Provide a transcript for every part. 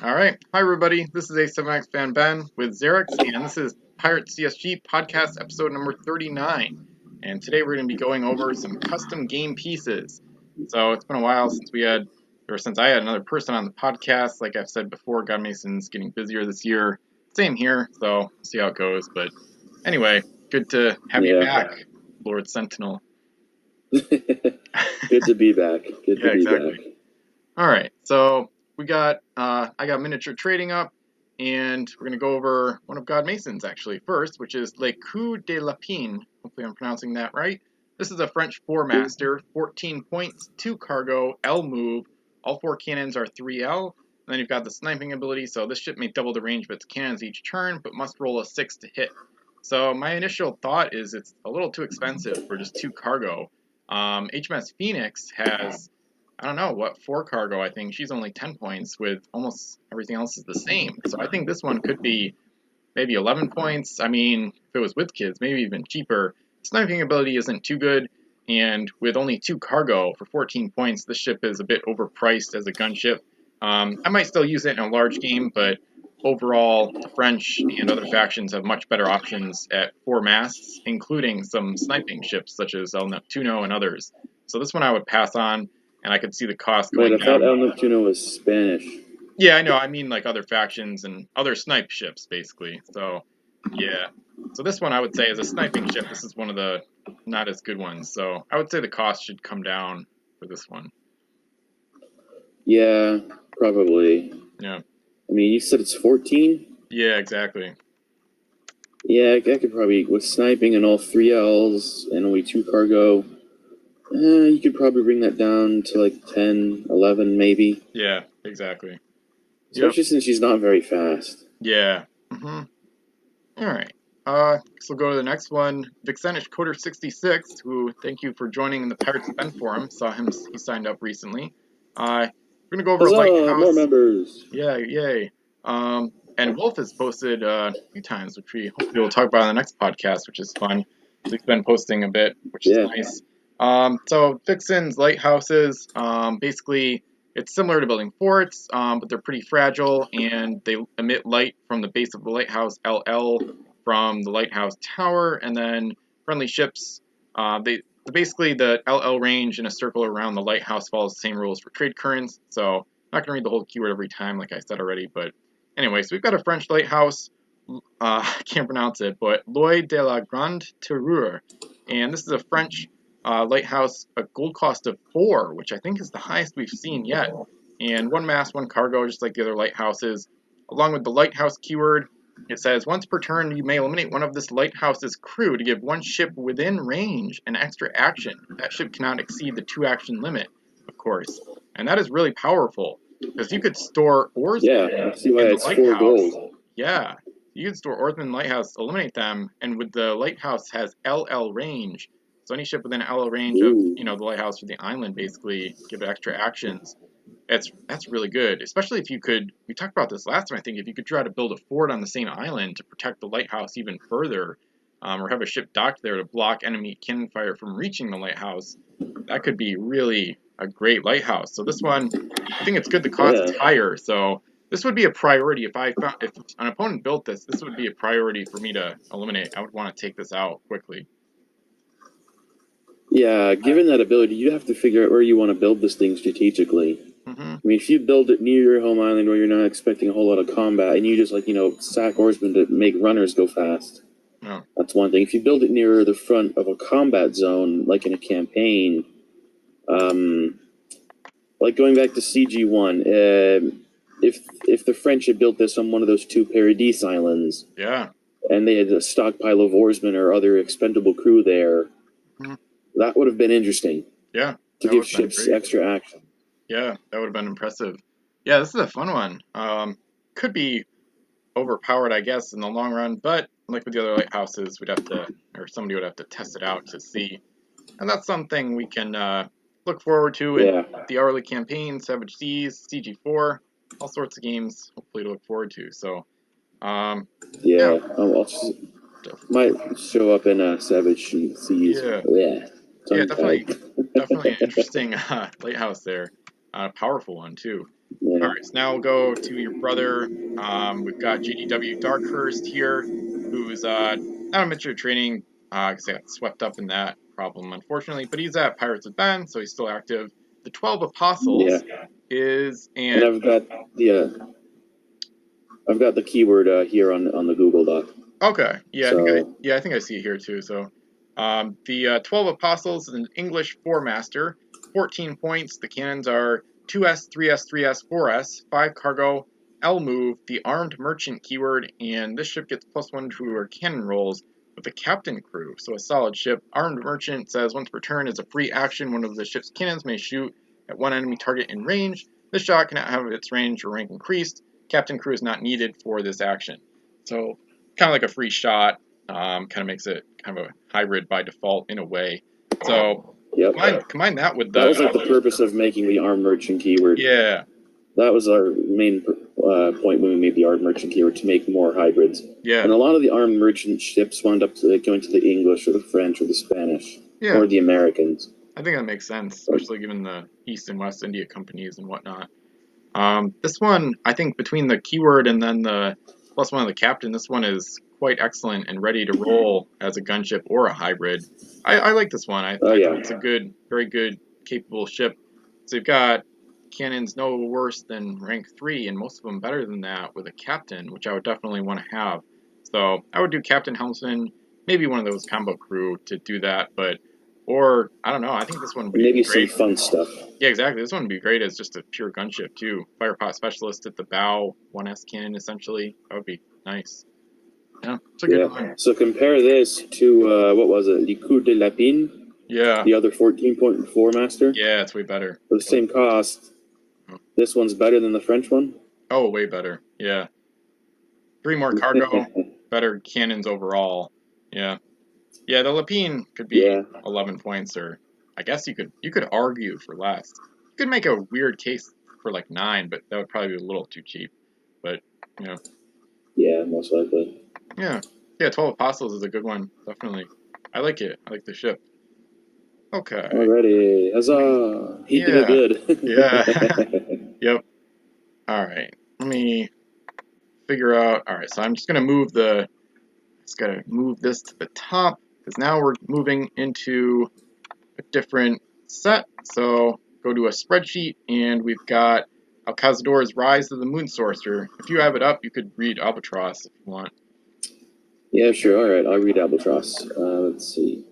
All right. Hi, everybody. This is A7XfanBen with Xerecs, and this is Pirate CSG podcast episode number 39. And today we're going to be going over some custom game pieces. So it's been a while since since I had another person on the podcast. Like I've said before, God Mason's getting busier this year. Same here, so we'll see how it goes. But anyway, good to have you back, Lord Sentinel. Good to be back. Good to be back. All right, so I got miniature trading up, and we're going to go over one of God Mason's actually first, which is Le Coup de Lapine. Hopefully I'm pronouncing that right. This is a French 4-master, 14 points, 2 cargo, L move. All 4 cannons are 3L. And then you've got the sniping ability, so this ship may double the range of its cannons each turn, but must roll a 6 to hit. So my initial thought is it's a little too expensive for just 2 cargo. HMS Phoenix has, I don't know, what, 4 cargo, I think. She's only 10 points with almost everything else is the same. So I think this one could be maybe 11 points. I mean, if it was with kids, maybe even cheaper. Sniping ability isn't too good, and with only 2 cargo for 14 points, this ship is a bit overpriced as a gunship. I might still use it in a large game, but overall, the French and other factions have much better options at 4 masts, including some sniping ships such as El Neptuno and others. So this one I would pass on, and I could see the cost going down. Wait, I thought El Neptuno was Spanish. Yeah, I know. I mean, like other factions and other snipe ships, basically. So, yeah. So this one I would say is a sniping ship. This is one of the not as good ones. So I would say the cost should come down for this one. Yeah, probably. Yeah. I mean, you said it's 14? Yeah, exactly. Yeah, I could probably, with sniping and all 3 Ls and only 2 cargo, you could probably bring that down to like 10, 11 maybe. Yeah, exactly. Especially since she's not very fast. Yeah. All right. So we'll go to the next one. Vixenish Coder 66, who thank you for joining the Pirates of Ben forum. Saw him; he signed up recently. We're gonna go over Lighthouse. More members. Yeah, yay. And Wolf has posted a few times, which we hopefully will talk about on the next podcast, which is fun. He's been posting a bit, which is nice. So Vixen's lighthouses, basically, it's similar to building forts, but they're pretty fragile, and they emit light from the base of the lighthouse, LL, from the lighthouse tower, and then friendly ships, basically the LL range in a circle around the lighthouse follows the same rules for trade currents, so I'm not going to read the whole keyword every time, like I said already, but anyway, so we've got a French lighthouse, I can't pronounce it, but L'Oeil de la Grande Terreur, and this is a French lighthouse, a gold cost of 4, which I think is the highest we've seen yet, and 1 mast, 1 cargo, just like the other lighthouses. Along with the lighthouse keyword, it says, once per turn, you may eliminate one of this lighthouse's crew to give 1 ship within range an extra action. That ship cannot exceed the 2 action limit, of course. And that is really powerful, because you could store oarsmen I see why in the it's lighthouse. 4 gold. Yeah, you could store oarsmen in the lighthouse, eliminate them, and with the lighthouse has LL range, so any ship within LL range of the lighthouse or the island, basically, give it extra actions. That's really good, especially if you could, we talked about this last time, I think, if you could try to build a fort on the same island to protect the lighthouse even further, or have a ship docked there to block enemy cannon fire from reaching the lighthouse, that could be really a great lighthouse. So this one, I think it's good the cost is higher, so this would be a priority. If an opponent built this would be a priority for me to eliminate. I would want to take this out quickly. Yeah, given that ability, you have to figure out where you want to build this thing strategically. I mean, if you build it near your home island where you're not expecting a whole lot of combat, and you just, sack oarsmen to make runners go fast, that's one thing. If you build it near the front of a combat zone, like in a campaign, like going back to CG1, if the French had built this on one of those 2 Paradis islands, and they had a stockpile of oarsmen or other expendable crew there, that would have been interesting. Yeah. To give ships extra action. Yeah, that would have been impressive. Yeah, this is a fun one. Could be overpowered, I guess, in the long run, but like with the other lighthouses, somebody would have to test it out to see. And that's something we can look forward to in the hourly campaign, Savage Seas, CG4, all sorts of games, hopefully to look forward to. So, I'll might show up in Savage Seas. Definitely an interesting lighthouse there. Powerful one, too. Yeah. All right, so now we'll go to your brother. We've got GDW Darkhurst here, who's not a mature training, because I got swept up in that problem, unfortunately. But he's at Pirates with Ben, so he's still active. The 12 Apostles is, and I've got the keyword here on the Google Doc. Okay, yeah, So, I think I see it here too. So, the 12 Apostles is an English 4-master, 14 points. The cannons are 2S, 3S, 3S, 4S, 5 cargo, L move, the armed merchant keyword, and this ship gets +1 to her cannon rolls with a captain crew. So a solid ship. Armed merchant says once per turn is a free action. One of the ship's cannons may shoot at one enemy target in range. This shot cannot have its range or rank increased. Captain crew is not needed for this action. So kind of like a free shot. Kind of makes it kind of a hybrid by default in a way. So combine that with the. That was like the purpose of making the armed merchant keyword. Yeah. That was our main point when we made the armed merchant keyword, to make more hybrids. Yeah. And a lot of the armed merchant ships wound up going to the English or the French or the Spanish or the Americans. I think that makes sense, especially given the East and West India companies and whatnot. This one, I think between the keyword and then the +1 of the captain, this one is quite excellent and ready to roll as a gunship or a hybrid. I like this one. I think it's a good, very good, capable ship. So you've got cannons no worse than rank 3, and most of them better than that with a captain, which I would definitely want to have. So I would do captain, helmsman, maybe one of those combo crew to do that, but or I don't know. I think this one would be maybe great. Some fun stuff. Yeah, exactly. This one would be great as just a pure gunship too. Firepot specialist at the bow, 1S cannon essentially. That would be nice. Yeah, it's a good one. So compare this to what was it? Le Coup de Lapine. Yeah. The other 14.4 master. Yeah, it's way better. For the same cost, this one's better than the French one. Oh, way better. Yeah. 3 more cargo, better cannons overall. Yeah. Yeah, the Lapine could be 11 points, or I guess you could argue for less. You could make a weird case for like 9, but that would probably be a little too cheap. But yeah, most likely. Yeah, 12 Apostles is a good one, definitely. I like it. I like the ship. Okay. Alrighty, huzzah! He did good. Yep. All right. Let me figure out. All right, so I'm just gonna move this to the top, because now we're moving into a different set. So go to a spreadsheet, and we've got Alcazador's Rise of the Moon Sorcerer. If you have it up, you could read Albatross if you want. Yeah, sure. All right, I'll read Albatross. Let's see.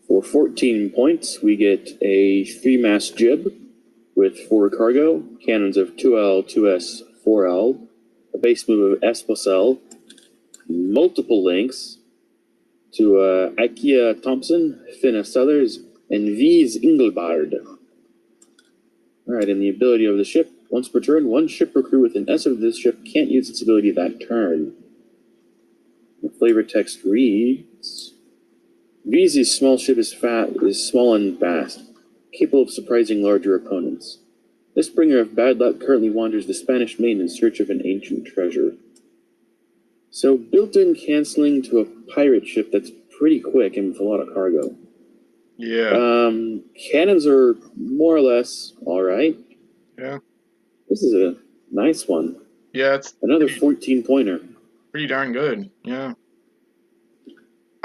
For 14 points, we get a 3-mast jib with 4 cargo, cannons of 2L, 2S, 4L, a base move of Esposel, multiple links to Ikea Thompson, Finna Sellers, and V's Ingelbard. Alright, and the ability of the ship. Once per turn, one ship or crew with an S of this ship can't use its ability that turn. The flavor text reads... V's small ship is small and fast, capable of surprising larger opponents. This bringer of bad luck currently wanders the Spanish main in search of an ancient treasure. So built-in canceling to a pirate ship that's pretty quick and with a lot of cargo. Yeah. Cannons are more or less alright. Yeah. This is a nice one. Yeah, it's another 14-pointer. Pretty darn good, yeah.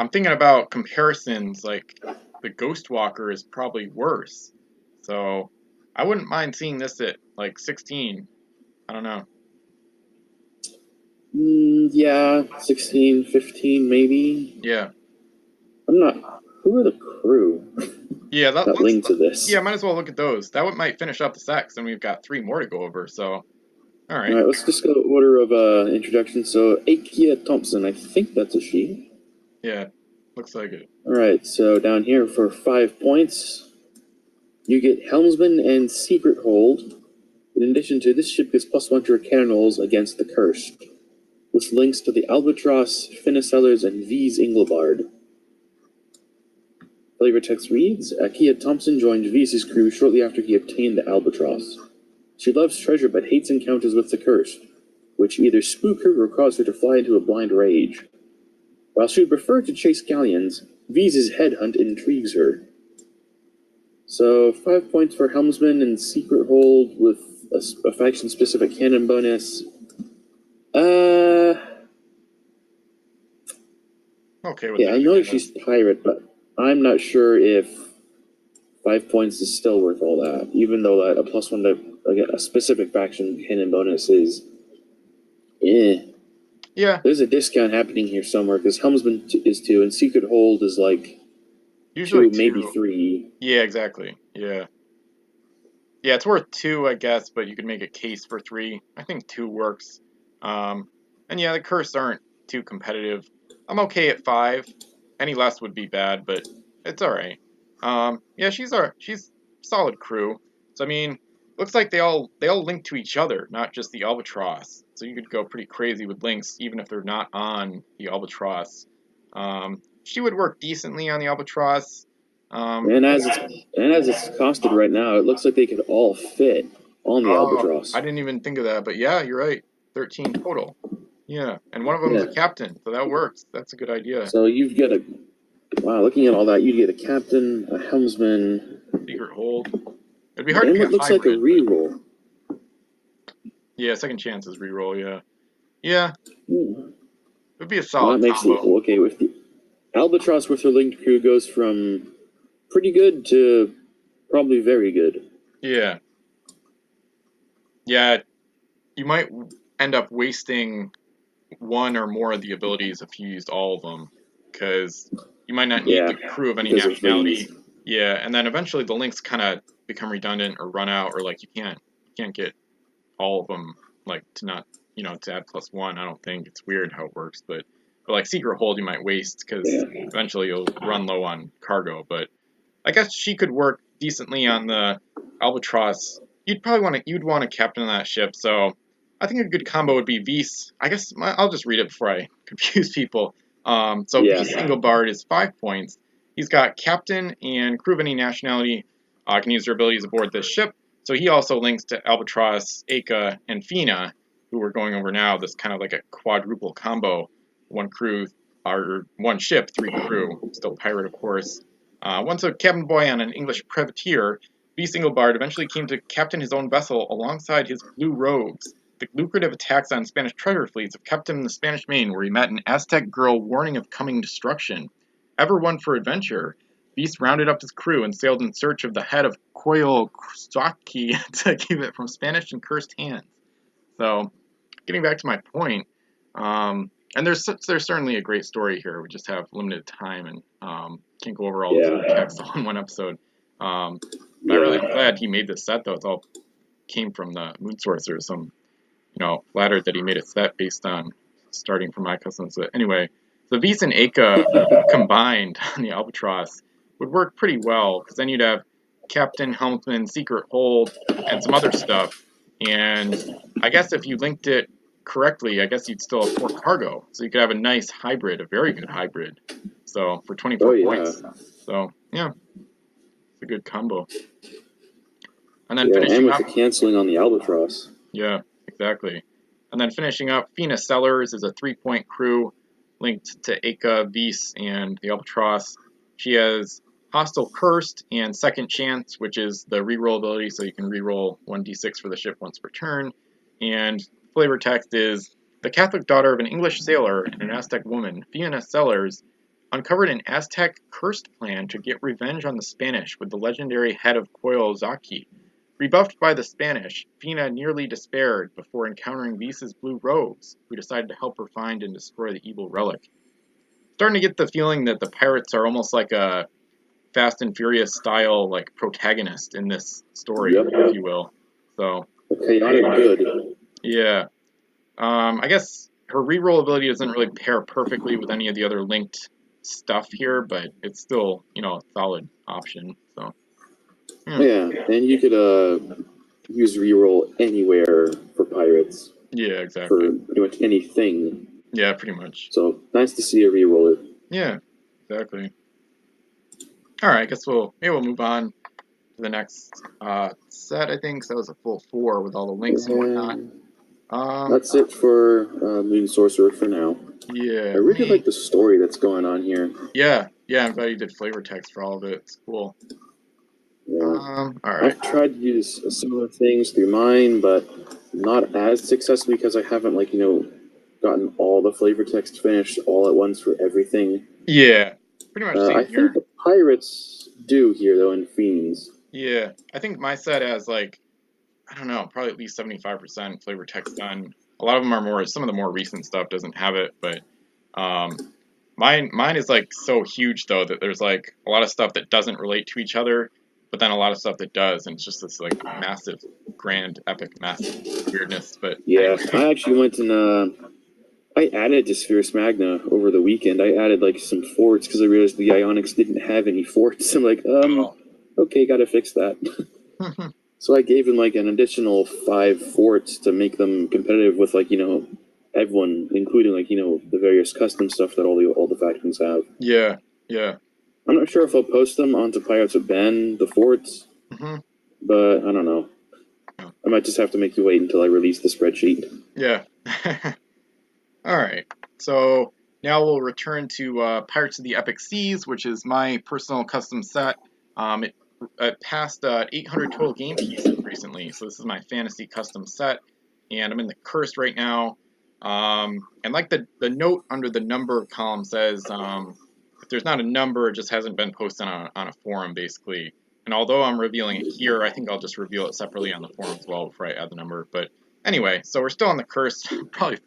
I'm thinking about comparisons, like the Ghostwalker is probably worse. So I wouldn't mind seeing this at like 16. I don't know. Yeah, 16, 15 maybe. Yeah. I'm not... Who are the crew? Yeah, that link to this. Yeah, might as well look at those. That one might finish up the sex, and we've got 3 more to go over, so... Alright. Alright, let's just go order of introduction. So, Ikea Thompson, I think that's a she. Yeah, looks like it. Alright, so down here for 5 points, you get Helmsman and Secret Hold. In addition to this ship gets +1 to her cannon rolls against the Cursed, with links to the Albatross, Finna Sellers, and V's Ingelbard. Flavor text reads, Ikea Thompson joined V's crew shortly after he obtained the Albatross. She loves treasure but hates encounters with the Cursed, which either spook her or cause her to fly into a blind rage. While she would prefer to chase galleons, V's headhunt intrigues her. So 5 points for Helmsman and Secret Hold with a faction-specific cannon bonus. Okay with yeah, I know she's pirate, but I'm not sure if 5 points is still worth all that, even though that a +1 to a specific faction cannon bonus is. Yeah. There's a discount happening here somewhere because Helmsman is 2 and Secret Hold is like usually 2, maybe 3. Yeah, exactly. Yeah. Yeah, it's worth 2, I guess, but you could make a case for 3. I think 2 works. And yeah, the curse aren't too competitive. I'm okay at 5. Any less would be bad, but it's all right. Yeah, she's solid crew. So I mean, looks like they all link to each other, not just the Albatross. So you could go pretty crazy with links, even if they're not on the Albatross. She would work decently on the Albatross. And as it's costed right now, it looks like they could all fit on the Albatross. I didn't even think of that, but yeah, you're right. 13 total. Yeah, and one of them is a captain, so that works. That's a good idea. So you've got looking at all that, you'd get a captain, a helmsman, Secret Hold. It'd be hard to get it looks hybrid, like a reroll. Yeah, second chance is reroll. Yeah, yeah. It'd be a solid That makes combo. okay with the Albatross with her linked crew goes from pretty good to probably very good. Yeah. Yeah, you might end up wasting one or more of the abilities if you used all of them, because you might not need the crew of any nationality. Yeah, and then eventually the links kind of become redundant or run out, or like you can't get all of them, like to not to add +1. I don't think it's weird how it works, but like Secret Hold you might waste because eventually you'll run low on cargo. But I guess she could work decently on the Albatross. You'd want to captain that ship, so I think a good combo would be Vise. I guess I'll just read it before I confuse people. Vise Engelbard is 5 points. He's got captain and crew of any nationality can use their abilities aboard this ship. So he also links to Albatross, Aka, and Fina, who we're going over now. This kind of like a quadruple combo. 1 crew, or 1 ship, 3 crew. Still pirate, of course. Once a cabin boy on an English privateer, Vise Engelbard eventually came to captain his own vessel alongside his blue rogues. The lucrative attacks on Spanish treasure fleets have kept him in the Spanish Main, where he met an Aztec girl warning of coming destruction. Ever one for adventure, Vise rounded up his crew and sailed in search of the head of Coyolxauhqui to keep it from Spanish and cursed hands. So, getting back to my point, and there's certainly a great story here. We just have limited time and can't go over all the text on one episode. But I'm really glad he made this set, though. It all came from the Moon Source. Or some, flattered that he made a set based on starting from my customs. But anyway, the Vise and Aka combined on the Albatross would work pretty well, because then you'd have Captain, Helmsman, Secret Hold, and some other stuff. And I guess if you linked it correctly, I guess you'd still have 4 cargo. So you could have a nice hybrid, a very good hybrid. So for 24 points. So yeah, it's a good combo. And then finishing up, the canceling on the Albatross. Yeah, exactly. And then finishing up, Fina Sellers is a 3-point crew linked to Aka, Vise, and the Albatross. She has Hostile Cursed and Second Chance, which is the reroll ability, so you can reroll 1d6 for the ship once per turn. And flavor text is, the Catholic daughter of an English sailor and an Aztec woman, Fina Sellers, uncovered an Aztec cursed plan to get revenge on the Spanish with the legendary head of Coyolxauhqui. Rebuffed by the Spanish, Fina nearly despaired before encountering Vise's blue rogues, who decided to help her find and destroy the evil relic. Starting to get the feeling that the pirates are almost like a Fast and Furious style like protagonist in this story, if you will. So chaotic good. Yeah. I guess her reroll ability doesn't really pair perfectly with any of the other linked stuff here, but it's still, a solid option. So yeah, and you could use reroll anywhere for pirates. Yeah, exactly. For pretty much anything. Yeah, pretty much. So nice to see a reroller. Yeah, exactly. All right, I guess we'll move on to the next set. I think so. That was a full 4 with all the links and whatnot. That's it for Moon Sorcerer for now. Yeah. I really like the story that's going on here. Yeah, I'm glad you did flavor text for all of it. It's cool. Yeah. All right. I've tried to do similar things through mine, but not as successful because I haven't, like, gotten all the flavor text finished all at once for everything. Yeah, pretty much same I here. think the pirates do here, though, in Fiends. Yeah, I think my set has, like, I don't know, probably at least 75% flavor text done. A lot of them are more, some of the more recent stuff doesn't have it, but mine is, like, so huge, though, that there's, like, a lot of stuff that doesn't relate to each other, but then a lot of stuff that does, and it's just this, like, massive, grand, epic mess of weirdness, but Yeah, anyway. I actually went and I added to Spherus Magna over the weekend. I added, like, some forts because I realized the Ionics didn't have any forts. I'm like, okay, gotta fix that. So I gave him, like, an additional 5 forts to make them competitive with, like, everyone, including, like, the various custom stuff that all the factions have. Yeah, yeah. I'm not sure if I'll post them onto Pirates of Ben, the forts, but I don't know. I might just have to make you wait until I release the spreadsheet. Yeah. All right. So now we'll return to Pirates of the Epic Seas, which is my personal custom set. It passed 800 total game pieces recently, so this is my fantasy custom set, and I'm in the Cursed right now. And like the note under the number column says, if there's not a number, it just hasn't been posted on a forum, basically. And although I'm revealing it here, I think I'll just reveal it separately on the forum as well before I add the number. But anyway, so we're still on the Cursed. Probably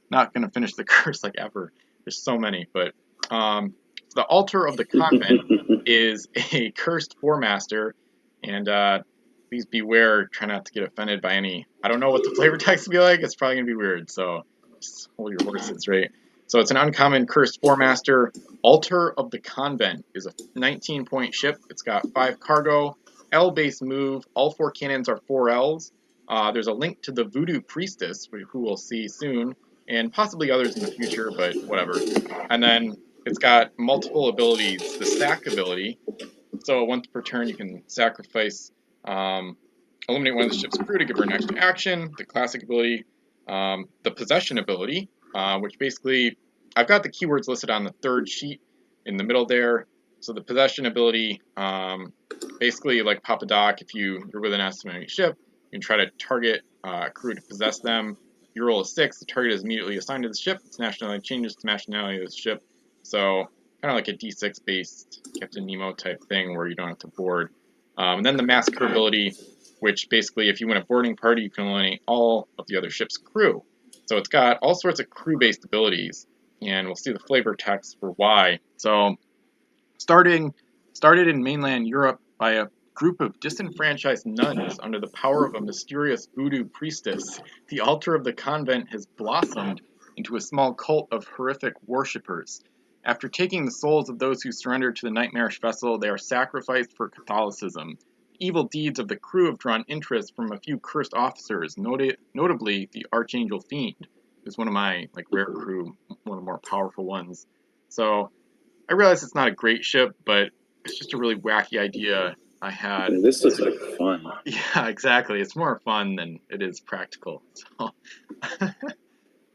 not going to finish the Curse like ever. There's so many, but the Altar of the Convent is a cursed Four-Master, and please beware, try not to get offended by any, I don't know what the flavor text will be like, it's probably going to be weird, so just hold your horses, right? So it's an uncommon cursed Four-Master. Altar of the Convent is a 19-point ship. It's got 5 cargo, L-base move, all 4 cannons are 4 Ls. There's a link to the Voodoo Priestess, who we'll see soon, and possibly others in the future, but whatever. And then it's got multiple abilities. The sack ability, so once per turn you can sacrifice, eliminate one of the ship's crew to give her an extra action. The classic ability, the possession ability, which basically, I've got the keywords listed on the 3rd sheet in the middle there. So the possession ability, basically like Papa Doc, if you're with an enemy ship, you can try to target a crew to possess them. You roll a 6, the target is immediately assigned to the ship. Its nationality changes to nationality of the ship. So kind of like a D6 based Captain Nemo type thing where you don't have to board. And then the massacre ability, which basically if you win a boarding party, you can eliminate all of the other ship's crew. So it's got all sorts of crew-based abilities, and we'll see the flavor text for why. So started in mainland Europe by a group of disenfranchised nuns under the power of a mysterious voodoo priestess, the altar of the convent has blossomed into a small cult of horrific worshippers. After taking the souls of those who surrendered to the nightmarish vessel, they are sacrificed for Catholicism. The evil deeds of the crew have drawn interest from a few cursed officers, notably the Archangel Fiend, who's one of my rare crew, one of the more powerful ones. So I realize it's not a great ship, but it's just a really wacky idea I had. Yeah, this looks like fun. Yeah, exactly. It's more fun than it is practical. So.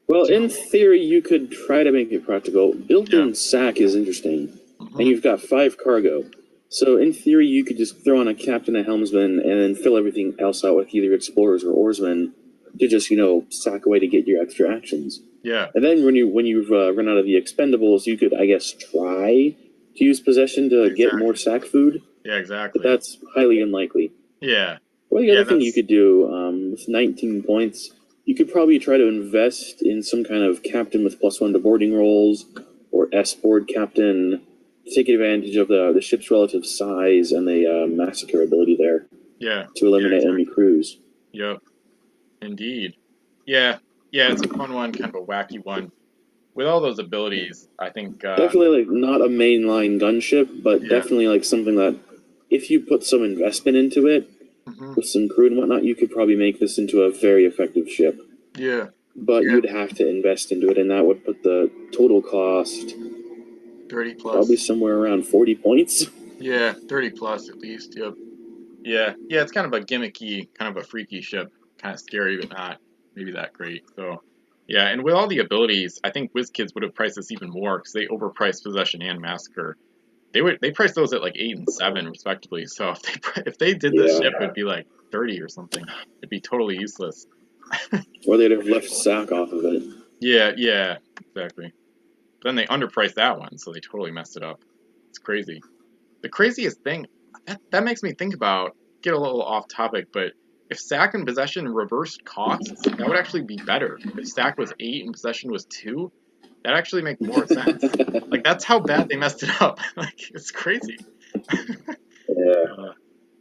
Well, in theory, you could try to make it practical. Built-in sack is interesting, and you've got 5 cargo. So in theory, you could just throw on a captain, a helmsman, and then fill everything else out with either explorers or oarsmen to just, sack away to get your extra actions. Yeah. And then when you've run out of the expendables, you could, I guess, try to use possession to get more sack food. Yeah, exactly. But that's highly unlikely. Yeah. Well, the other thing you could do with 19 points, you could probably try to invest in some kind of captain with +1 to boarding rolls, or S-board captain, to take advantage of the ship's relative size and the massacre ability there. Yeah. To eliminate enemy crews. Yep. Indeed. Yeah. Yeah, it's a fun one, kind of a wacky one. With all those abilities, I think... definitely, not a mainline gunship, but definitely, something that, if you put some investment into it, with some crew and whatnot, you could probably make this into a very effective ship. Yeah. But you'd have to invest into it, and that would put the total cost 30 plus. Probably somewhere around 40 points. Yeah, 30 plus at least. Yep. Yeah, it's kind of a gimmicky, kind of a freaky ship. Kind of scary, but not maybe that great. So, yeah, and with all the abilities, I think WizKids would have priced this even more because they overpriced Possession and Massacre. they priced those at like 8 and 7 respectively. So if they did the ship, it'd be like 30 or something. It'd be totally useless. Or they'd have left sack off of it. Yeah, exactly. But then they underpriced that one, so they totally messed it up. It's crazy. The craziest thing that makes me think about, get a little off topic, but if sack and possession reversed costs, that would actually be better. If sack was 8 and possession was 2, that actually makes more sense. Like, that's how bad they messed it up. Like, it's crazy. Yeah.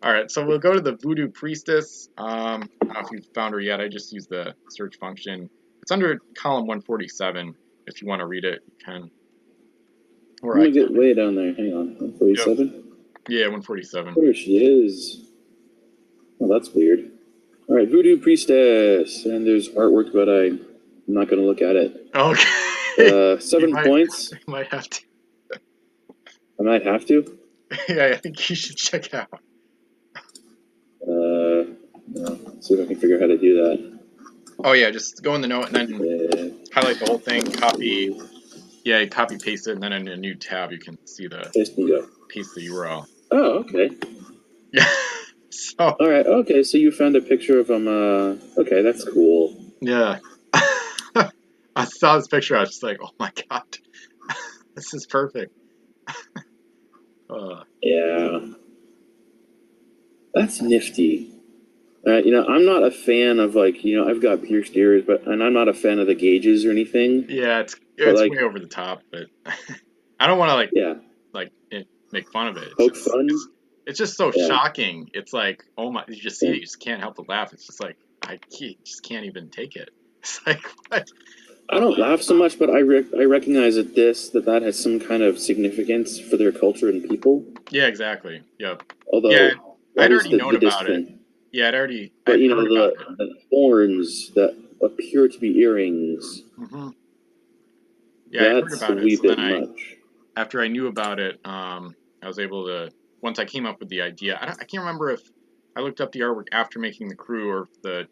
Alright, so we'll go to the Voodoo Priestess. I don't know if you've found her yet. I just used the search function. It's under column 147. If you want to read it, you can. Or I get way down there. Hang on. 147? Yep. Yeah, 147. There she is. Oh, that's weird. Alright, Voodoo Priestess. And there's artwork, but I'm not going to look at it. Okay. 7 points. You might have to. I might have to? Yeah, I think you should check it out. See if I can figure out how to do that. Oh yeah, just go in the note and then highlight the whole thing, copy paste it, and then in a new tab you can see the paste the URL. Oh, okay. Yeah. So. Alright, okay, so you found a picture of him, okay, that's cool. Yeah. I saw this picture, I was just like, oh my god. This is perfect. Yeah. That's nifty. I'm not a fan of, like, I've got pierced ears, and I'm not a fan of the gauges or anything. Yeah, it's like, way over the top, but I don't want to, make fun of it. Poke fun? It's just so shocking. It's like, oh my, you just see it, you just can't help but laugh. It's just like, just can't even take it. It's like, what? I don't laugh so much, but I recognize that has some kind of significance for their culture and people. Yeah, exactly. Yep. Although, I'd already known about it. Yeah, I'd heard about it. The horns that appear to be earrings. Mm-hmm. Yeah, that's I heard about a wee it. bit much. After I knew about it, I was able to, once I came up with the idea, I can't remember if I looked up the artwork after making the crew or if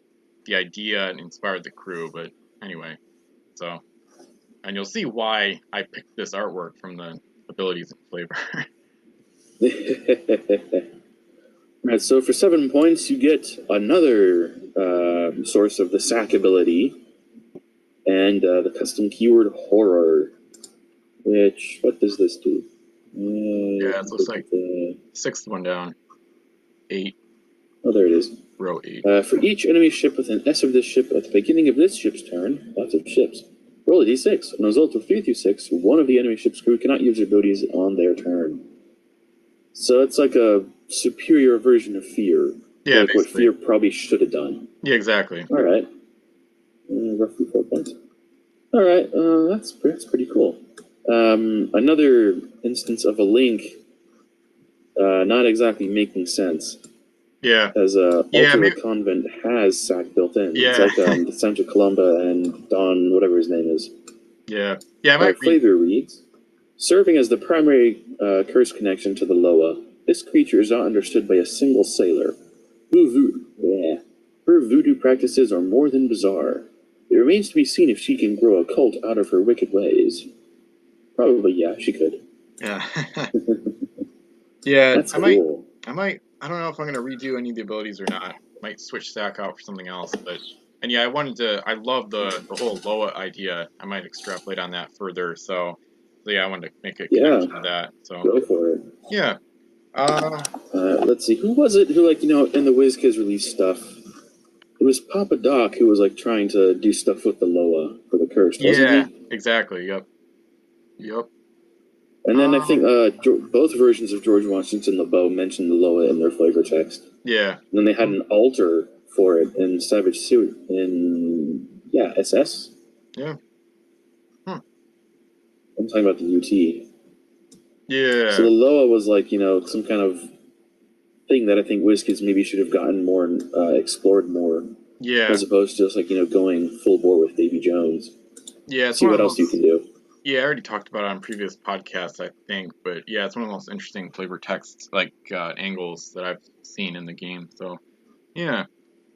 the idea inspired the crew, but anyway. So, and you'll see why I picked this artwork from the abilities and flavor. Right, so for 7 points, you get another source of the sack ability, and the custom keyword horror, which, what does this do? Yeah, it looks like the 6th one down. 8. Oh, there it is. Row 8. For each enemy ship with an S of this ship at the beginning of this ship's turn, lots of ships, roll a d6. On a result of 3 through 6, one of the enemy ship's crew cannot use their abilities on their turn. So it's like a superior version of fear. Yeah, like what fear probably should have done. Yeah, exactly. All right. Roughly 4 points. All right, that's pretty cool. Another instance of a link not exactly making sense. Yeah. As Ultimate Convent has sack built in. Yeah. It's like the Santa Columba and Don, whatever his name is. Yeah. Yeah, I might flavor reads, serving as the primary curse connection to the Loa, this creature is not understood by a single sailor. Her voodoo practices are more than bizarre. It remains to be seen if she can grow a cult out of her wicked ways. Probably, yeah, she could. Yeah. Yeah, that's cool. I don't know if I'm going to redo any of the abilities or not. Might switch Sack out for something else, and yeah, I love the whole Loa idea. I might extrapolate on that further, so yeah, I wanted to make a connection to that. So go for it. Yeah. Let's see, who was it who, in the WizKids release stuff, it was Papa Doc who was, trying to do stuff with the Loa for the curse, wasn't he? Yeah, exactly, yep. And then I think both versions of George Washington LeBeau mentioned the Loa in their flavor text. Yeah. And then they had an altar for it in Savage Suit in, SS? Yeah. I'm talking about the UT. Yeah. So the Loa was some kind of thing that I think WizKids maybe should have gotten more and explored more. Yeah. As opposed to just going full bore with Davy Jones. Yeah. See what else you can do. Yeah, I already talked about it on previous podcasts, I think, but yeah, it's one of the most interesting flavor text angles that I've seen in the game. So, yeah.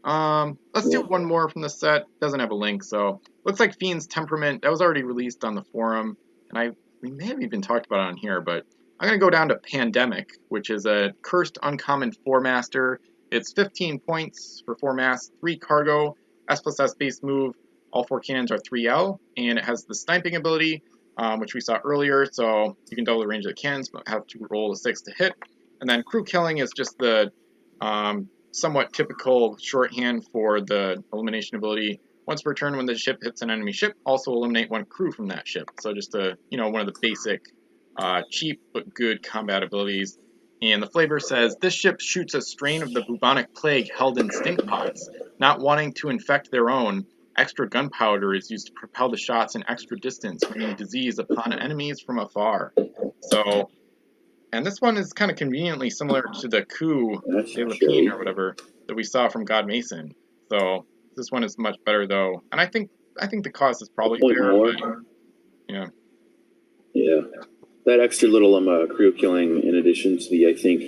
Let's do one more from the set. Doesn't have a link, so looks like Fiend's Temperament. That was already released on the forum, and we may have even talked about it on here, but I'm going to go down to Pandemic, which is a cursed uncommon 4-master. It's 15 points for 4 mass, 3 cargo, S plus S base move. All 4 cannons are 3L, and it has the sniping ability, which we saw earlier, so you can double the range of the cannons, but have to roll a 6 to hit. And then crew killing is just the somewhat typical shorthand for the elimination ability. Once per turn, when the ship hits an enemy ship, also eliminate 1 crew from that ship. So just a, one of the basic, cheap but good combat abilities. And the flavor says, this ship shoots a strain of the bubonic plague held in stink pots. Not wanting to infect their own, extra gunpowder is used to propel the shots an extra distance, bringing disease upon enemies from afar. So, and this one is kind of conveniently similar to the coup de Lapine or whatever that we saw from God Mason. So this one is much better though, and I think the cost is probably fair. But, yeah. Yeah, that extra little crew killing, in addition to the, I think,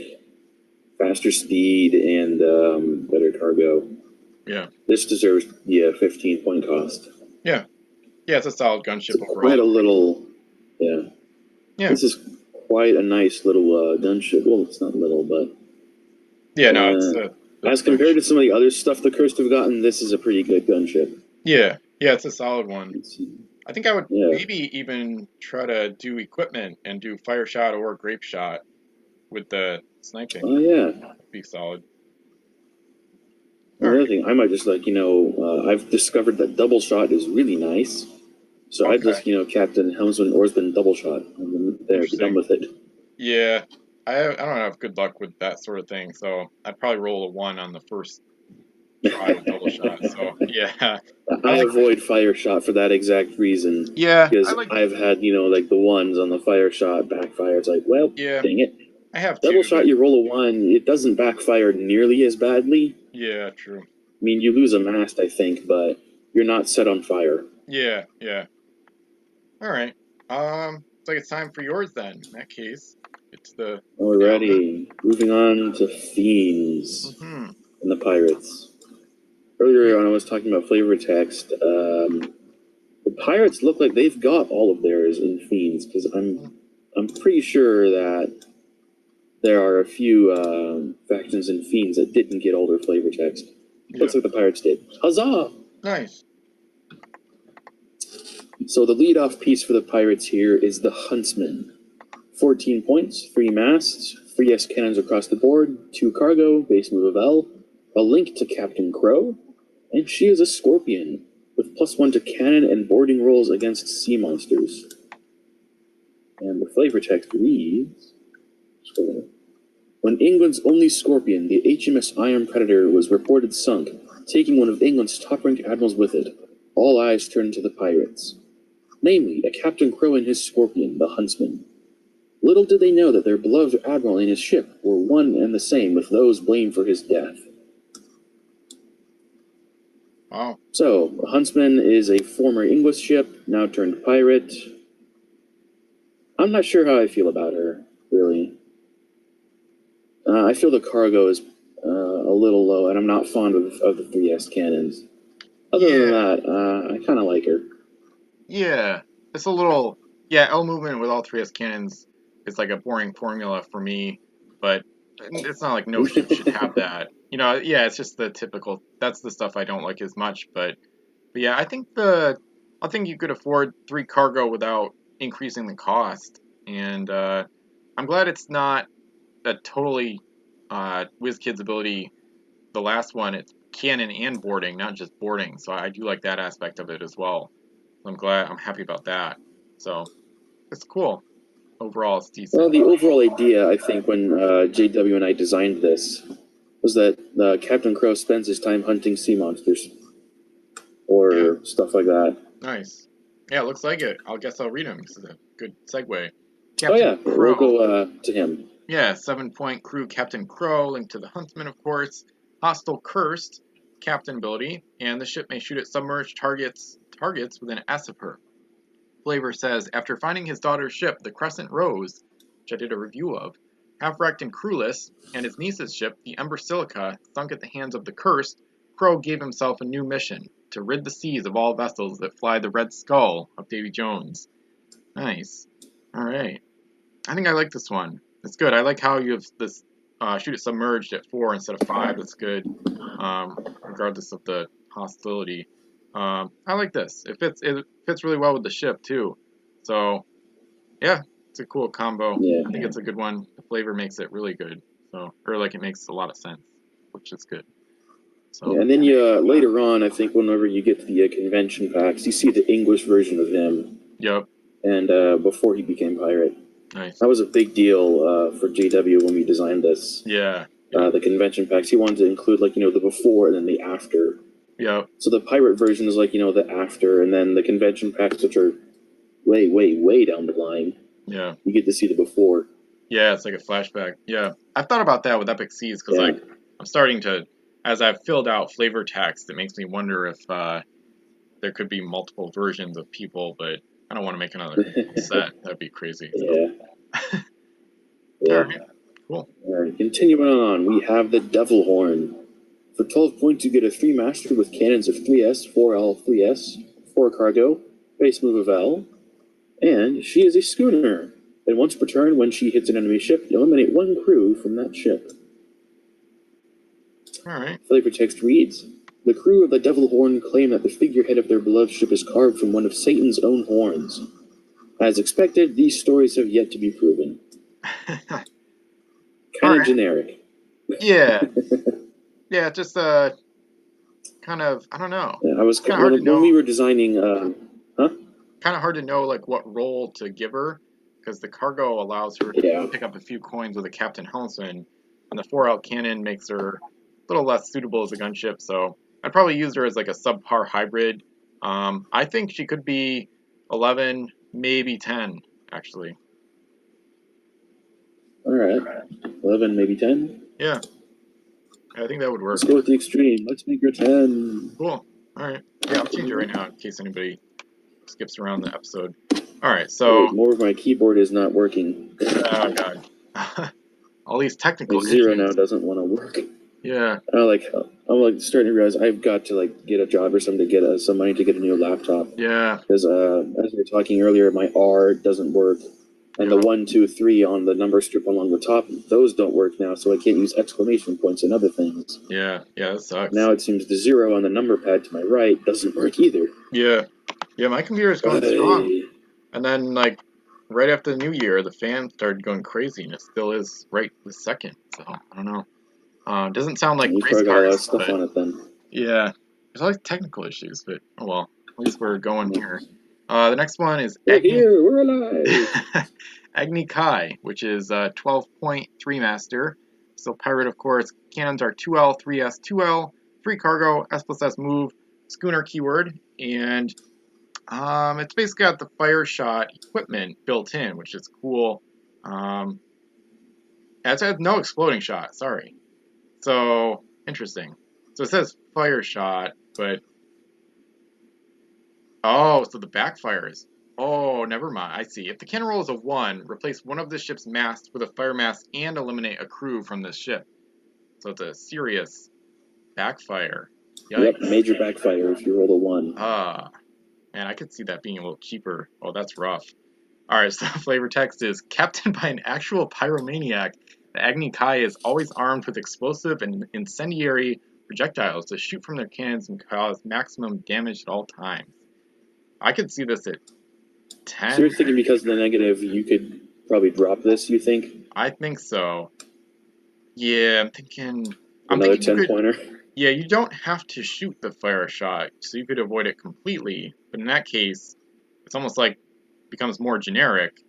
faster speed and better cargo. Yeah. This deserves 15-point cost. Yeah. Yeah, it's a solid gunship overall. Quite a little. Yeah. Yeah. This is quite a nice little gunship. Well, it's not little, but yeah, no, it's as compared to some of the other stuff the Cursed have gotten, this is a pretty good gunship. Yeah, it's a solid one. I think I would maybe even try to do equipment and do fire shot or grape shot with the sniping. Oh yeah, that'd be solid. Another thing, I might just I've discovered that double shot is really nice. So I'd just, Captain, Helmsman, Oarsman, double shot. And there, be done with it. Yeah, I don't have good luck with that sort of thing, so I'd probably roll a 1 on the first try with double shot. So yeah, I avoid fire shot for that exact reason. Yeah, because I've had the ones on the fire shot backfire. It's like, well, dang it. I have double shot. You roll a 1, it doesn't backfire nearly as badly. Yeah, true. I mean, you lose a mast, I think, but you're not set on fire. Yeah. All right. Looks like it's time for yours then. In that case, it's the. Alrighty, moving on to Fiends and the Pirates. Earlier when I was talking about flavor text, the Pirates look like they've got all of theirs in Fiends, because I'm pretty sure that there are a few factions in Fiends that didn't get all their flavor text. Looks like the Pirates did. Huzzah! Nice. So the lead-off piece for the Pirates here is the Huntsman. 14 points, 3 masts, 3 S cannons across the board, 2 cargo, base move of L, a link to Captain Crow, and she is a Scorpion, with +1 to cannon and boarding rolls against sea monsters. And the flavor text reads... When England's only Scorpion, the HMS Iron Predator, was reported sunk, taking one of England's top-ranked admirals with it, all eyes turned to the Pirates. Namely, a Captain Crow and his Scorpion, the Huntsman. Little did they know that their beloved admiral and his ship were one and the same with those blamed for his death. Wow. So, the Huntsman is a former English ship, now turned pirate. I'm not sure how I feel about her, really. I feel the cargo is a little low, and I'm not fond of the 3S cannons. Other than that, I kind of like her. Yeah, it's a little... Yeah, L movement with all 3S cannons is like a boring formula for me, but it's not like no ship should have that. It's just the typical... That's the stuff I don't like as much, but yeah, I think you could afford 3 cargo without increasing the cost, and I'm glad it's not a totally WizKids ability. The last one, it's cannon and boarding, not just boarding, so I do like that aspect of it as well. I'm happy about that. So it's cool. Overall, it's decent. Well, the overall idea, I think, when JW and I designed this, was that Captain Crow spends his time hunting sea monsters. Or stuff like that. Nice. Yeah, it looks like it. I guess I'll read him. This is a good segue. Captain Crow. We'll go to him. Yeah, 7-point crew Captain Crow, linked to the Huntsman, of course. Hostile Cursed, Captain ability, and the ship may shoot at submerged targets within S of her. Flavor says, after finding his daughter's ship, the Crescent Rose, which I did a review of, half-wrecked and crewless, and his niece's ship, the Ember Silica, sunk at the hands of the Cursed, Crow gave himself a new mission, to rid the seas of all vessels that fly the Red Skull of Davy Jones. Nice. Alright. I think I like this one. It's good. I like how you have this shoot it submerged at 4 instead of 5. That's good, regardless of the hostility. I like this. It fits really well with the ship too. So yeah, it's a cool combo. Yeah. I think it's a good one. The flavor makes it really good. So, or like it makes a lot of sense, which is good. So. Yeah, and then you later on, I think whenever you get to the convention packs, you see the English version of him. Yep. And before he became pirate. Nice. That was a big deal for JW when we designed this. Yeah. The convention packs. He wanted to include like the before and then the after. Yep. So the pirate version is like the after, and then the convention packs, which are way down the line. Yeah. You get to see the before. Yeah, it's like a flashback. Yeah, I've thought about that with Epic Seas because like I'm starting to, as I've filled out flavor text, it makes me wonder if there could be multiple versions of people, but I don't want to make another set. That'd be crazy. So. Yeah. Yeah. All right. Cool. All right. Continuing on, we have the Devil Horn. For 12 points, you get a 3-master with cannons of 3S, 4L, 3S, 4 cargo, base move of L, and she is a schooner. And once per turn, when she hits an enemy ship, eliminate 1 crew from that ship. All right. Flavor text reads, the crew of the Devil Horn claim that the figurehead of their beloved ship is carved from one of Satan's own horns. As expected, these stories have yet to be proven. Kind of generic. Yeah. Yeah, just kind of, I don't know. Yeah, I was kind of hard to know. When we were designing, kind of hard to know like what role to give her, because the cargo allows her to pick up a few coins with a captain helmsman, and the 4L cannon makes her a little less suitable as a gunship. So I'd probably use her as like a subpar hybrid. I think she could be 11, maybe 10, actually. All right, 11, maybe 10. Yeah. I think that would work. Let's go with the extreme. Let's make her 10. Cool. All right. Yeah, I'll change it right now in case anybody skips around the episode. All right, so... more of my keyboard is not working. Oh, God. All these technical issues. Zero now doesn't want to work. Yeah. I'm starting to realize I've got to get a job or something to get some money to get a new laptop. Yeah. Because as we were talking earlier, my R doesn't work. And the 1, 2, 3 on the number strip along the top, those don't work now, so I can't use exclamation points and other things. Yeah, that sucks. Now it seems the 0 on the number pad to my right doesn't work either. Yeah. Yeah, my computer's going strong. And then, right after the new year, the fan started going crazy, and it still is right this second. So, I don't know. It doesn't sound like race cars, got a lot of stuff on it then. Yeah. There's always technical issues, but oh well. At least we're going here. The next one is we're here, we're alive. Agni Kai, which is 12-point 3-master. Still pirate, of course. Cannons are 2L, 3S, 2L, free cargo, S+S move, schooner keyword, and it's basically got the fire shot equipment built in, which is cool. It has no exploding shot, sorry. So, interesting. So it says fire shot, but... Oh, so the backfires. Oh, never mind. I see. If the cannon roll is a 1, replace one of the ship's masts with a fire mast and eliminate a crew from this ship. So it's a serious backfire. Yikes. Yep, major backfire if you roll a 1. Man, I could see that being a little cheaper. Oh, that's rough. Alright, so the flavor text is, captained by an actual pyromaniac, the Agni Kai is always armed with explosive and incendiary projectiles to shoot from their cannons and cause maximum damage at all times. I could see this at 10. So you're thinking because of the negative, you could probably drop this, you think? I think so. Yeah, I'm thinking... Another 10-pointer? Yeah, you don't have to shoot the fire shot, so you could avoid it completely. But in that case, it's almost like becomes more generic.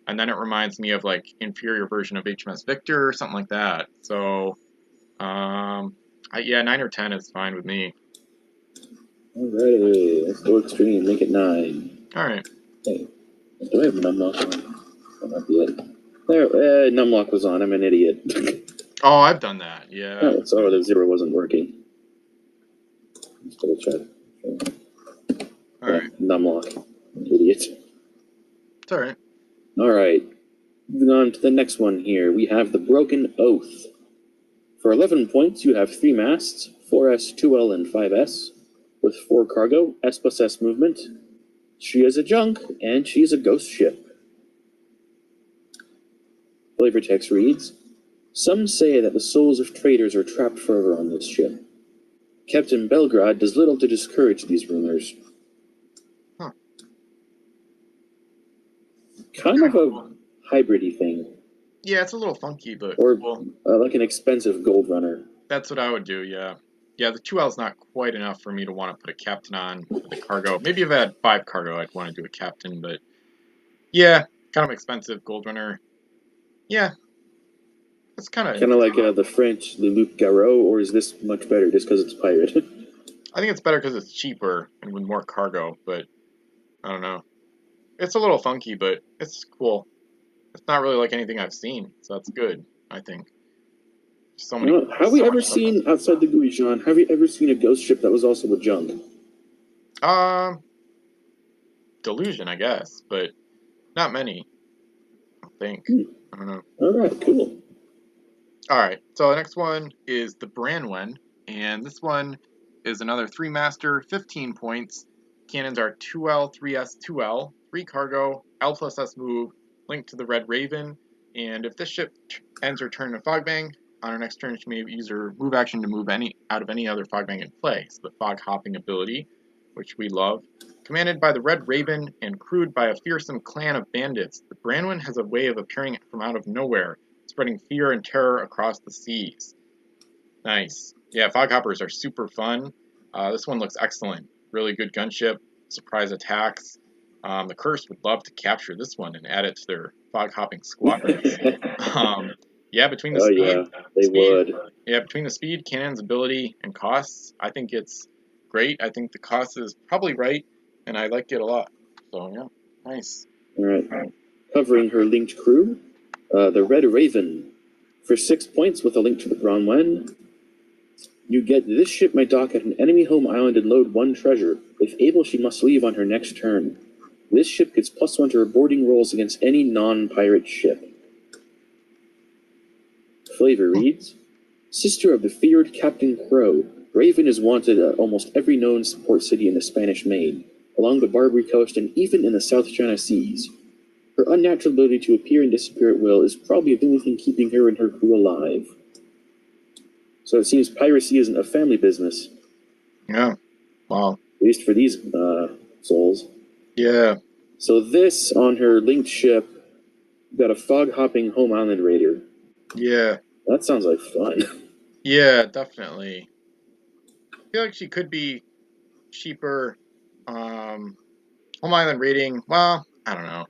And then it reminds me of, inferior version of HMS Victor or something like that. So, yeah, 9 or 10 is fine with me. Alrighty, let's go extreme, make it 9. Alright. Hey, do I have numlock on? That might be it. There, numlock was on, I'm an idiot. Oh, I've done that, yeah. Oh, so the 0 wasn't working. Let's double check. Alright. Numlock. Idiot. It's alright. Alright. Moving on to the next one here, we have the Broken Oath. For 11 points, you have 3 masts, 4S, 2L, and 5S, with 4 cargo, S+S movement. She is a junk, and she's a ghost ship. Flavor text reads, "Some say that the souls of traitors are trapped forever on this ship. Captain Belgrade does little to discourage these rumors." Huh. Kind of a hybrid-y thing. Yeah, it's a little funky, but or cool. Like an expensive gold runner. That's what I would do, yeah. Yeah, the 2L's not quite enough for me to want to put a captain on for the cargo. Maybe if I had 5 cargo, I'd want to do a captain, but yeah, kind of expensive gold runner. Yeah, it's kind of like the French Le Loup Garou, or is this much better just because it's pirate? I think it's better because it's cheaper and with more cargo, but I don't know. It's a little funky, but it's cool. It's not really like anything I've seen, so that's good, I think. So many. Have we ever seen, outside the GUI, Sean, have you ever seen a ghost ship that was also a junk? Delusion, I guess, but not many, I think. I don't know. Alright, cool. Alright, so the next one is the Branwen, and this one is another 3-master, 15 points. Cannons are 2L, 3S, 2L, 3 cargo, L plus S move, linked to the Red Raven, and if this ship ends her turn in a Fogbang, on her next turn she may use her move action to move out of any other Fogbang in play, so the Fog Hopping ability, which we love. Commanded by the Red Raven and crewed by a fearsome clan of bandits, the Branwen has a way of appearing from out of nowhere, spreading fear and terror across the seas. Nice. Yeah, Fog Hoppers are super fun. This one looks excellent. Really good gunship, surprise attacks. The Curse would love to capture this one and add it to their Fog Hopping squadrons. Yeah, between the between the speed, cannons, ability, and costs, I think it's great. I think the cost is probably right, and I like it a lot. So yeah, nice. Alright. Covering her linked crew, the Red Raven. For 6 points with a link to the Branwen, you get this ship may dock at an enemy home island and load 1 treasure. If able, she must leave on her next turn. This ship gets +1 to her boarding rolls against any non-pirate ship. Flavor reads, "Sister of the feared Captain Crow, Raven is wanted at almost every known port city in the Spanish Main, along the Barbary coast and even in the South China Seas. Her unnatural ability to appear and disappear at will is probably the only thing keeping her and her crew alive." So it seems piracy isn't a family business. Yeah. Wow. At least for these souls. Yeah. So this, on her linked ship, got a fog-hopping home island raider. Yeah. That sounds like fun. Yeah, definitely. I feel like she could be cheaper. Home island rating, well, I don't know.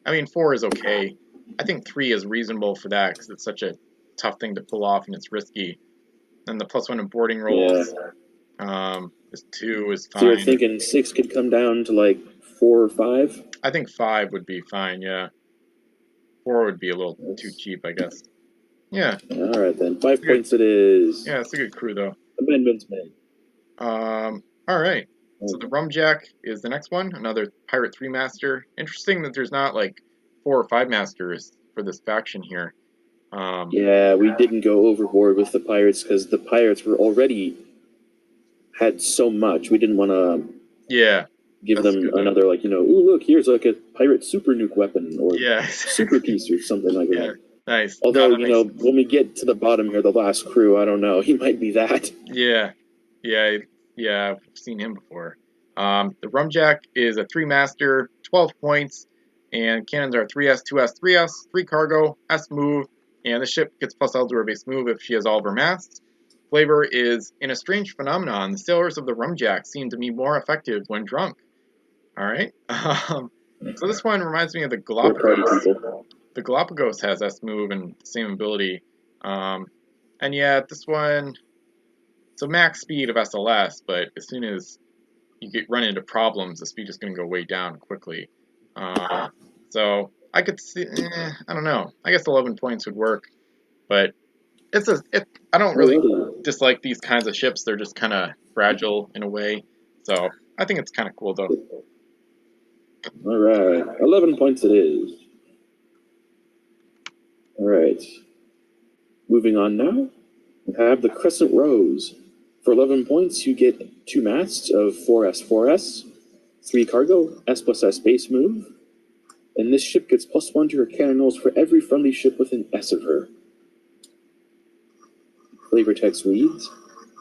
I mean, 4 is okay. I think 3 is reasonable for that because it's such a tough thing to pull off and it's risky. And the +1 in boarding rolls, is 2 is fine. So you're thinking 6 could come down to like 4 or 5? I think 5 would be fine, yeah. 4 would be a little too cheap, I guess. Yeah. Alright then, 5 points it is. Yeah, it's a good crew though. Amendments made. Alright. So the Rumjack is the next one, another Pirate 3-master. Interesting that there's not like 4 or 5 masters for this faction here. Yeah, we didn't go overboard with the pirates because the pirates were already had so much. We didn't want to give them another, like, ooh, look, here's like a pirate super nuke weapon or super piece or something like that. Nice. Although, when we get to the bottom here, the last crew, I don't know, he might be that. Yeah, I've seen him before. The Rumjack is a 3-master, 12 points, and cannons are 3S, 2S, 3S, 3 cargo, S move, and the ship gets +L to her base move if she has all of her masts. Flavor is, in a strange phenomenon, the sailors of the Rumjack seem to be more effective when drunk. Alright. So this one reminds me of the Galapagos. The Galapagos has S move and the same ability. And yeah, this one, it's a max speed of SLS, but as soon as you run into problems, the speed is going to go way down quickly. So I could see, I don't know. I guess 11 points would work, but I don't really dislike these kinds of ships. They're just kind of fragile in a way. So I think it's kind of cool though. Alright, 11 points it is. Alright. Moving on now, we have the Crescent Rose. For 11 points, you get 2 masts of 4S, 4S, 3 cargo, S plus S base move, and this ship gets +1 to her cannon rolls for every friendly ship within S of her. Flavor text reads,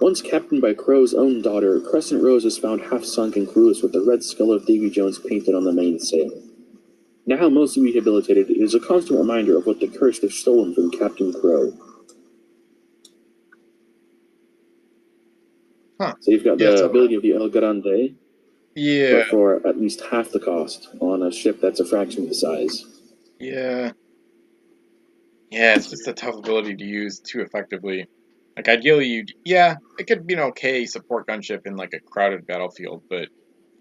once captained by Crow's own daughter, Crescent Rose is found half-sunk and crewless with the red skull of Davy Jones painted on the mainsail. Now mostly rehabilitated, it is a constant reminder of what the cursed have stolen from Captain Crow. Huh. So you've got the ability of the El Grande, yeah, but for at least half the cost on a ship that's a fraction of the size. Yeah, it's just a tough ability to use too effectively. Like, ideally, it could be an okay support gunship in, like, a crowded battlefield, but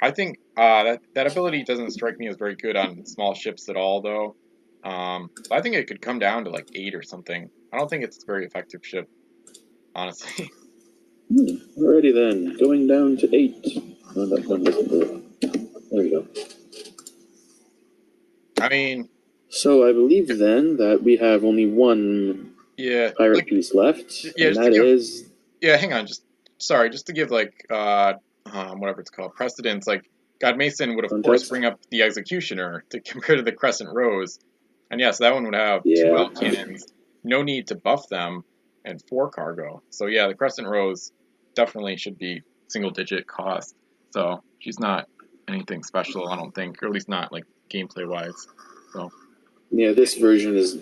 I think that ability doesn't strike me as very good on small ships at all, though. So I think it could come down to, like, 8 or something. I don't think it's a very effective ship, honestly. Alrighty then, going down to 8. Oh, that one doesn't work. There we go. I mean... So I believe then that we have only one pirate piece left, and that is... Yeah, hang on, just to give, like, whatever it's called, precedence, like, God Mason would, of course, bring up the Executioner to compare to the Crescent Rose. And yes, that one would have 2 out cannons, no need to buff them, and 4 cargo. So yeah, the Crescent Rose definitely should be single-digit cost. So she's not anything special, I don't think, or at least not, like, gameplay-wise. So yeah, this version is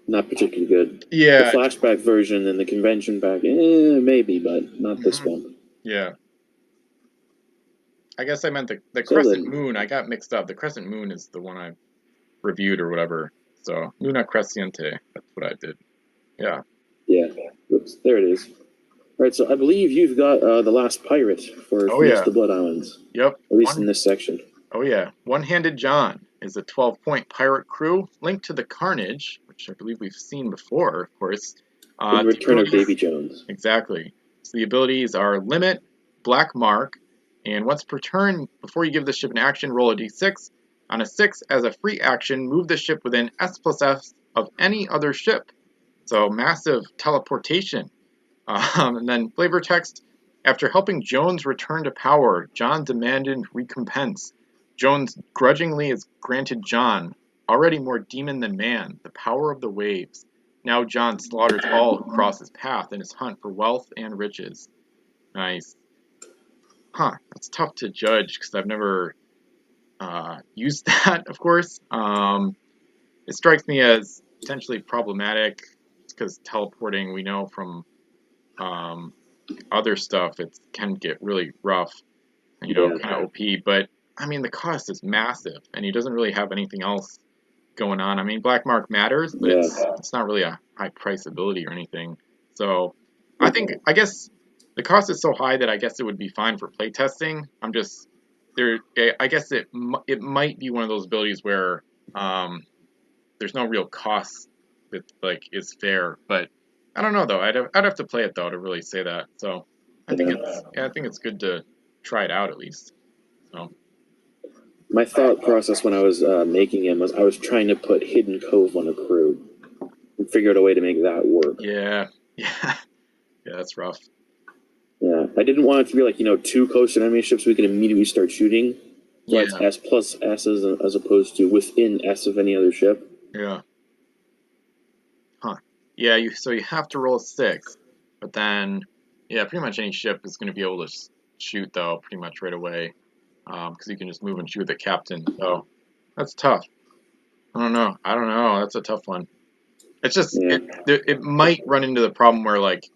not particularly good. Yeah. The flashback version and the convention pack, maybe, but not this one. Yeah. I guess I meant the Crescent Moon. I got mixed up. The Crescent Moon is the one I reviewed or whatever. So, Luna Crescente. That's what I did. Yeah. Yeah. Oops, there it is. Alright, so I believe you've got the last pirate for Feast of the Blood Islands. Yep. At least in this section. Oh yeah. One-Handed John is a 12-point pirate crew linked to the Carnage, which I believe we've seen before, of course. In Return of Davy Jones. Exactly. So the abilities are Limit, Black Mark, and once per turn, before you give the ship an action, roll a d6. On a 6, as a free action, move the ship within S+S of any other ship. So massive teleportation. And then flavor text. After helping Jones return to power, John demanded recompense. Jones grudgingly is granted John, already more demon than man, the power of the waves. Now John slaughters all who cross his path in his hunt for wealth and riches. Nice. Huh, that's tough to judge because I've never used that, of course. It strikes me as potentially problematic because teleporting, we know from other stuff, it can get really rough, kind of OP. But, I mean, the cost is massive, and he doesn't really have anything else going on. I mean, Black Mark matters, but it's not really a high-price ability or anything. So, I guess the cost is so high that I guess it would be fine for playtesting. I guess it might be one of those abilities where there's no real cost that, like, is fair, but I don't know, though. I'd have to play it, though, to really say that. So I think it's good to try it out at least. So my thought process when I was making him was I was trying to put Hidden Cove on a crew and figure out a way to make that work. Yeah, that's rough. Yeah, I didn't want it to be like 2 close to enemy ships we could immediately start shooting. So it's S+S as opposed to within S of any other ship. Yeah. Huh. Yeah, so you have to roll a 6, but then, pretty much any ship is going to be able to shoot, though, pretty much right away, because you can just move and shoot the captain, so that's tough. I don't know, that's a tough one. It's just, it might run into the problem where, like,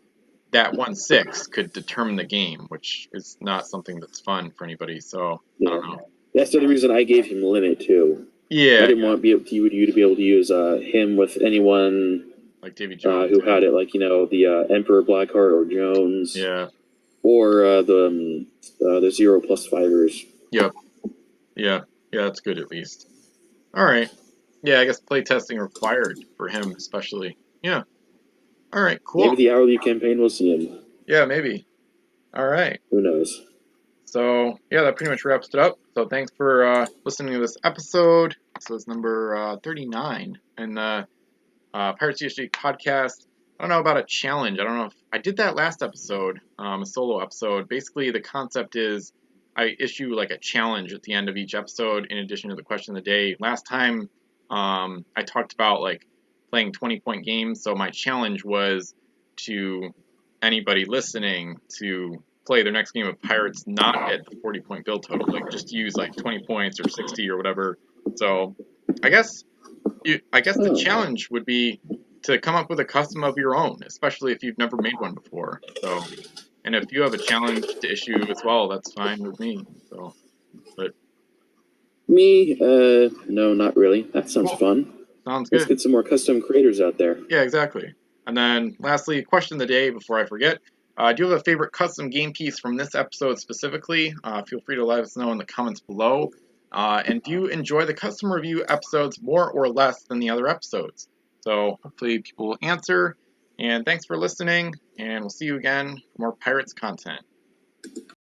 that 1/6 could determine the game, which is not something that's fun for anybody, so I don't know. That's the other reason I gave him Limit, too. Yeah. I didn't want you to be able to use him with anyone like Davy Jones, who had it, like, the Emperor Blackheart or Jones. Yeah. Or the 0+5ers. Yep. Yeah, that's good at least. Alright. Yeah, I guess playtesting required for him, especially. Yeah. Alright, cool. Maybe the hourly campaign will see him. Yeah, maybe. Alright. Who knows? So, yeah, that pretty much wraps it up. So, thanks for listening to this episode. This was number 39 in the Pirate CSG podcast. I don't know about a challenge. I don't know if I did that last episode, a solo episode. Basically, the concept is I issue like a challenge at the end of each episode in addition to the question of the day. Last time I talked about like playing 20-point games, so my challenge was to anybody listening to play their next game of Pirates not at the 40-point build total, like just use like 20 points or 60 or whatever. So I guess the challenge would be to come up with a custom of your own, especially if you've never made one before. So, and if you have a challenge to issue as well, that's fine with me. So, but me, no, not really. That sounds fun. Sounds good. Let's get some more custom creators out there. Yeah, exactly. And then lastly, question of the day before I forget. Do you have a favorite custom game piece from this episode specifically? Feel free to let us know in the comments below. And do you enjoy the custom review episodes more or less than the other episodes? So hopefully people will answer. And thanks for listening, and we'll see you again for more Pirates content.